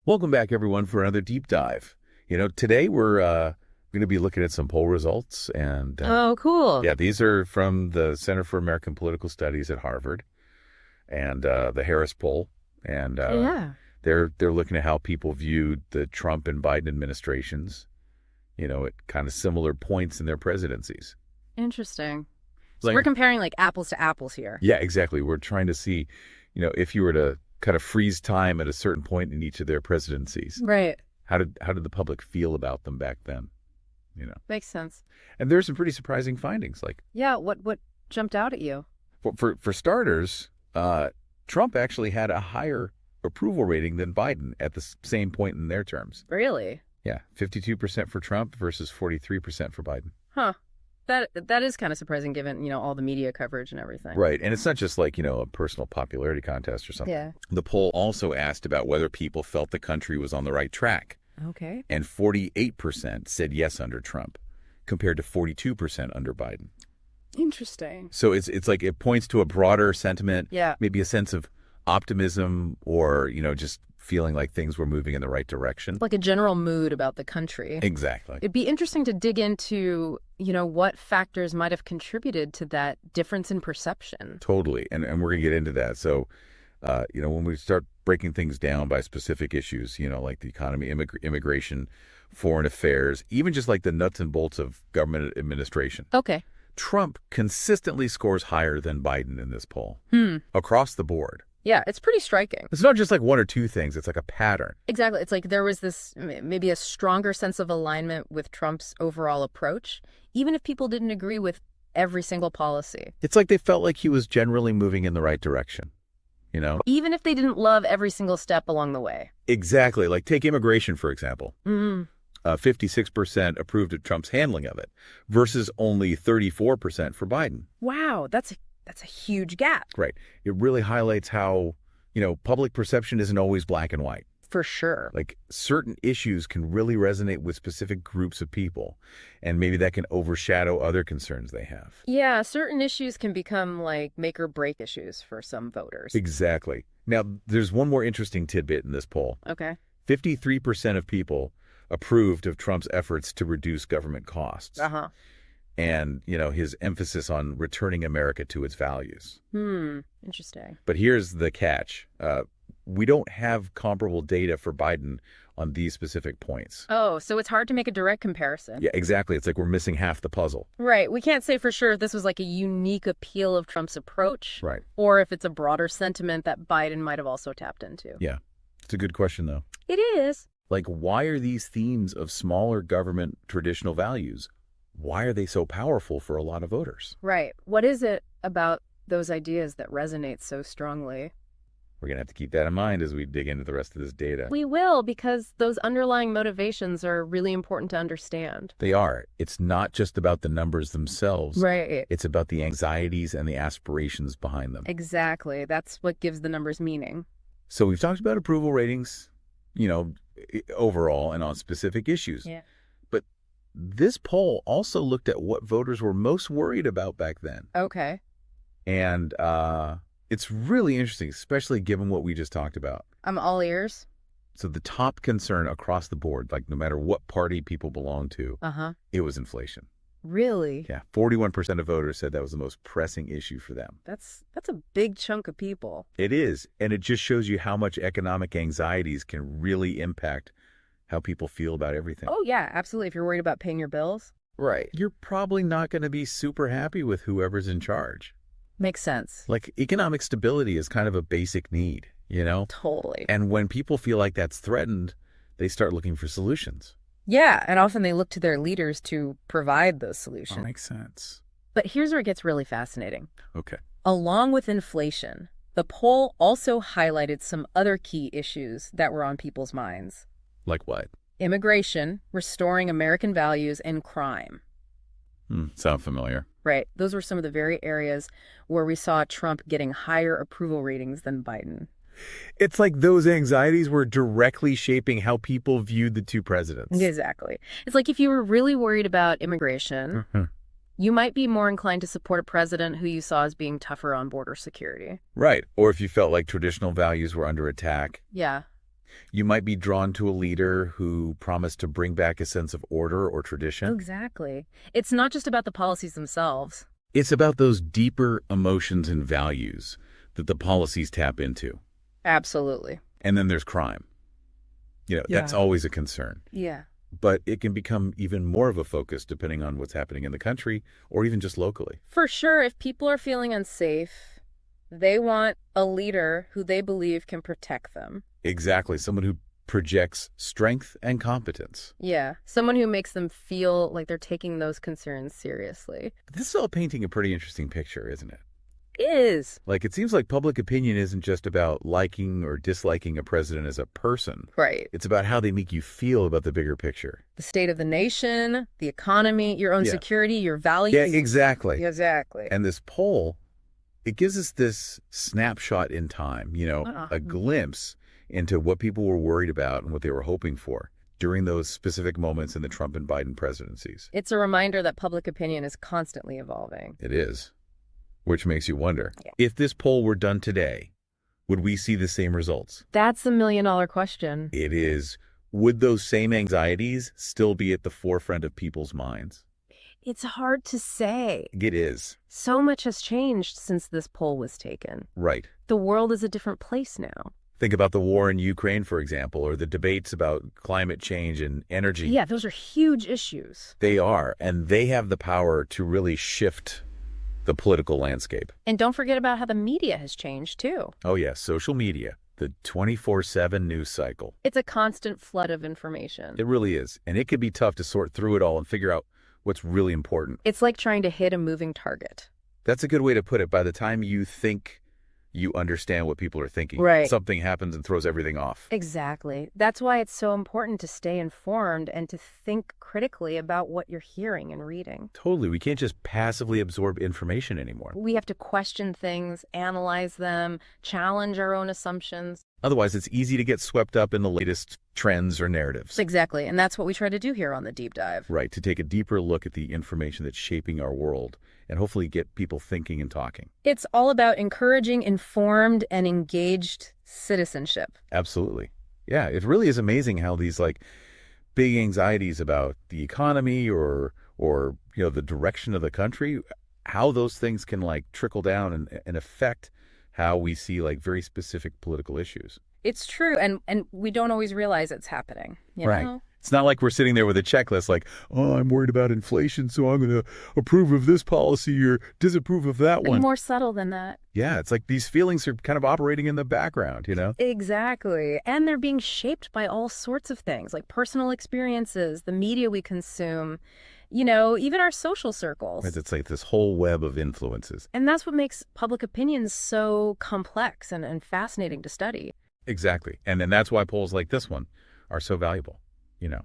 Welcome back, everyone, for another deep dive. Today we're going to be looking at some poll results, and Oh, cool. yeah, these are from the Center for American Political Studies at Harvard, and the Harris poll, and Yeah. they're looking at how people viewed the Trump and Biden administrations, at kind of similar points in their presidencies. Interesting. So Like, we're comparing like apples to apples here. yeah, exactly. We're trying to see, if you were to kind of freeze time at a certain point in each of their presidencies, Right. how did the public feel about them back then? Makes sense. And there's some pretty surprising findings. Like Yeah, what jumped out at you? for starters, Trump actually had a higher approval rating than Biden at the same point in their terms. Really? Yeah, 52% for Trump versus 43% for Biden. Huh. That is kind of surprising given, all the media coverage and everything. Right, and it's not just like, a personal popularity contest or something. Yeah. The poll also asked about whether people felt the country was on the right track, Okay. and 48% said yes under Trump, compared to 42% under Biden. Interesting. So it's like it points to a broader sentiment, Yeah. maybe a sense of optimism or, just feeling like things were moving in the right direction. Like a general mood about the country. Exactly. It'd be interesting to dig into, what factors might have contributed to that difference in perception. Totally. And we're going to get into that. So, when we start breaking things down by specific issues, like the economy, immigration, foreign affairs, even just like the nuts and bolts of government administration. Okay. Trump consistently scores higher than Biden in this poll across the board. Yeah, it's pretty striking. It's not just like one or two things. It's like a pattern. Exactly. It's like there was this maybe a stronger sense of alignment with Trump's overall approach, even if people didn't agree with every single policy. It's like they felt like he was generally moving in the right direction, Even if they didn't love every single step along the way. Exactly. Like take immigration, for example. 56% approved of Trump's handling of it versus only 34% for Biden. Wow, that's a huge gap. Right. It really highlights how, public perception isn't always black and white. For sure. Like certain issues can really resonate with specific groups of people, and maybe that can overshadow other concerns they have. Yeah, certain issues can become like make or break issues for some voters. Exactly. Now, there's one more interesting tidbit in this poll. Okay. 53% of people approved of Trump's efforts to reduce government costs. Uh-huh. And, his emphasis on returning America to its values. Interesting. But here's the catch. We don't have comparable data for Biden on these specific points. Oh, so it's hard to make a direct comparison. Yeah, exactly. It's like we're missing half the puzzle. Right. We can't say for sure if this was like a unique appeal of Trump's approach. Right. Or if it's a broader sentiment that Biden might have also tapped into. Yeah. It's a good question, though. It is. Like, why are these themes of smaller government traditional values, why are they so powerful for a lot of voters? Right. What is it about those ideas that resonate so strongly? We're going to have to keep that in mind as we dig into the rest of this data. We will, because those underlying motivations are really important to understand. They are. It's not just about the numbers themselves. Right. It's about the anxieties and the aspirations behind them. Exactly. That's what gives the numbers meaning. So we've talked about approval ratings, overall and on specific issues. Yeah. But this poll also looked at what voters were most worried about back then. Okay. And it's really interesting, especially given what we just talked about. I'm all ears. So the top concern across the board, like no matter what party people belong to, it was inflation. Really? Yeah, 41% of voters said that was the most pressing issue for them. That's a big chunk of people. It is, and it just shows you how much economic anxieties can really impact how people feel about everything. Oh, yeah, absolutely. If you're worried about paying your bills. Right. You're probably not going to be super happy with whoever's in charge. Makes sense. Like economic stability is kind of a basic need, Totally. And when people feel like that's threatened, they start looking for solutions. Yeah, and often they look to their leaders to provide those solutions. That makes sense. But here's where it gets really fascinating. Okay. Along with inflation, the poll also highlighted some other key issues that were on people's minds. Like what? Immigration, restoring American values, and crime. Sound familiar? Right. Those were some of the very areas where we saw Trump getting higher approval ratings than Biden. It's like those anxieties were directly shaping how people viewed the two presidents. Exactly. It's like if you were really worried about immigration, you might be more inclined to support a president who you saw as being tougher on border security. Right. Or if you felt like traditional values were under attack. Yeah. You might be drawn to a leader who promised to bring back a sense of order or tradition. Exactly. It's not just about the policies themselves. It's about those deeper emotions and values that the policies tap into. Absolutely. And then there's crime. That's Yeah. always a concern. Yeah. But it can become even more of a focus depending on what's happening in the country or even just locally. For sure, if people are feeling unsafe, they want a leader who they believe can protect them. Exactly. Someone who projects strength and competence. Yeah. Someone who makes them feel like they're taking those concerns seriously. This is all painting a pretty interesting picture, isn't it? Is. Like, it seems like public opinion isn't just about liking or disliking a president as a person. Right. It's about how they make you feel about the bigger picture. The state of the nation, the economy, your own Yeah. security, your values. Yeah, exactly. Exactly. And this poll, it gives us this snapshot in time, a glimpse into what people were worried about and what they were hoping for during those specific moments in the Trump and Biden presidencies. It's a reminder that public opinion is constantly evolving. It is, which makes you wonder, Yeah. if this poll were done today, would we see the same results? That's the million-dollar question. It is. Would those same anxieties still be at the forefront of people's minds? It's hard to say. It is. So much has changed since this poll was taken. Right. The world is a different place now. Think about the war in Ukraine, for example, or the debates about climate change and energy. Yeah, those are huge issues. They are, and they have the power to really shift the political landscape. And don't forget about how the media has changed, too. Oh, yes, social media, the 24/7 news cycle. It's a constant flood of information. It really is, and it can be tough to sort through it all and figure out what's really important. It's like trying to hit a moving target. That's a good way to put it. By the time you think you understand what people are thinking, Right. something happens and throws everything off. Exactly. That's why it's so important to stay informed and to think critically about what you're hearing and reading. Totally. We can't just passively absorb information anymore. We have to question things, analyze them, challenge our own assumptions. Otherwise, it's easy to get swept up in the latest trends or narratives. Exactly. And that's what we try to do here on the Deep Dive. Right, to take a deeper look at the information that's shaping our world and hopefully get people thinking and talking. It's all about encouraging informed and engaged citizenship. Absolutely. Yeah, it really is amazing how these big anxieties about the economy or the direction of the country, how those things can trickle down and affect how we see very specific political issues. It's true, and we don't always realize it's happening. You Right. know? It's not like we're sitting there with a checklist oh, I'm worried about inflation, so I'm going to approve of this policy or disapprove of that one. More subtle than that. Yeah, it's like these feelings are kind of operating in the background, Exactly. And they're being shaped by all sorts of things, like personal experiences, the media we consume, even our social circles. It's like this whole web of influences. And that's what makes public opinion so complex and fascinating to study. Exactly. And that's why polls like this one are so valuable,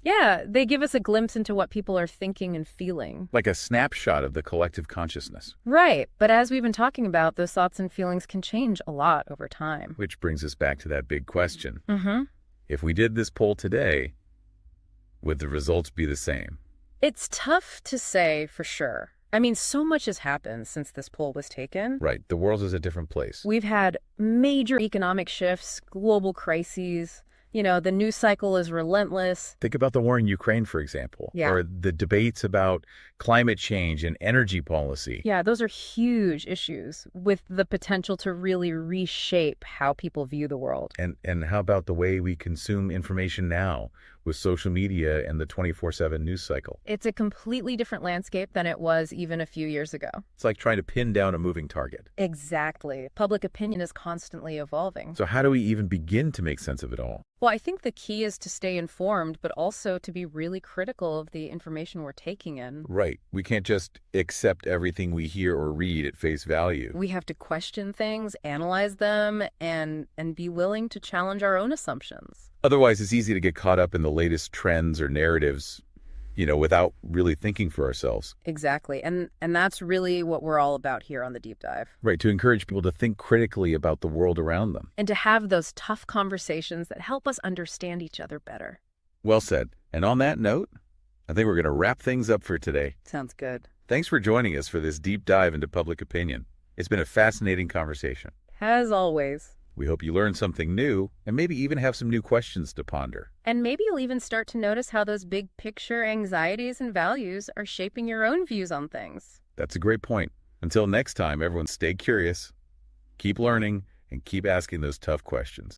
Yeah, they give us a glimpse into what people are thinking and feeling. like a snapshot of the collective consciousness. Right. But as we've been talking about, those thoughts and feelings can change a lot over time. Which brings us back to that big question. Mm-hmm. If we did this poll today, would the results be the same? It's tough to say for sure. I mean, so much has happened since this poll was taken. Right. The world is a different place. We've had major economic shifts, global crises. The news cycle is relentless. Think about the war in Ukraine, for example, Yeah. or the debates about climate change and energy policy. Yeah, those are huge issues with the potential to really reshape how people view the world. And how about the way we consume information now with social media and the 24/7 news cycle? It's a completely different landscape than it was even a few years ago. It's like trying to pin down a moving target. Exactly. Public opinion is constantly evolving. So how do we even begin to make sense of it all? Well, I think the key is to stay informed, but also to be really critical of the information we're taking in. Right. We can't just accept everything we hear or read at face value. We have to question things, analyze them, and be willing to challenge our own assumptions. Otherwise, it's easy to get caught up in the latest trends or narratives, without really thinking for ourselves. Exactly. And that's really what we're all about here on the Deep Dive. Right. To encourage people to think critically about the world around them. And to have those tough conversations that help us understand each other better. Well said. And on that note, I think we're going to wrap things up for today. Sounds good. Thanks for joining us for this deep dive into public opinion. It's been a fascinating conversation. As always. We hope you learned something new and maybe even have some new questions to ponder. And maybe you'll even start to notice how those big picture anxieties and values are shaping your own views on things. That's a great point. Until next time, everyone stay curious, keep learning, and keep asking those tough questions.